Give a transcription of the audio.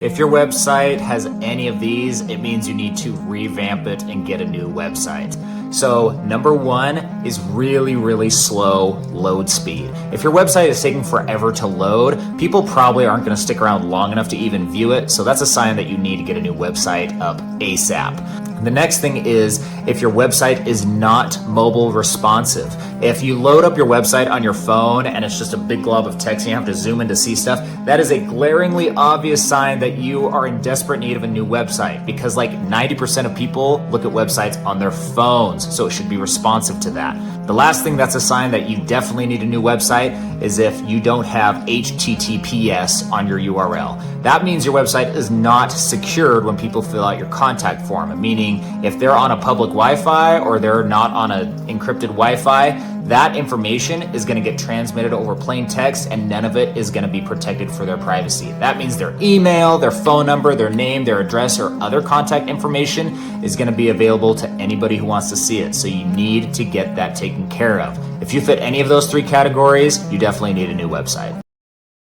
If your website has any of these, it means you need to revamp it and get a new website. So number one is really slow load speed. If your website is taking forever to load, people probably aren't going to stick around long enough to even view it. So that's a sign that you need to get a new website up ASAP. The next thing is if your website is not mobile responsive. If you load up your website on your phone and it's just a big glob of text and you have to zoom in to see stuff, that is a glaringly obvious sign that you are in desperate need of a new website, because like 90% of people look at websites on their phones, so it should be responsive to that. The last thing that's a sign that you definitely need a new website is if you don't have HTTPS on your URL. That means your website is not secured when people fill out your contact form, meaning if they're on a public Wi-Fi or they're not on an encrypted Wi-Fi, that information is going to get transmitted over plain text and none of it is going to be protected for their privacy. That means their email, their phone number, their name, their address, or other contact information is going to be available to anybody who wants to see it. So you need to get that taken care of. If you fit any of those three categories, you definitely need a new website.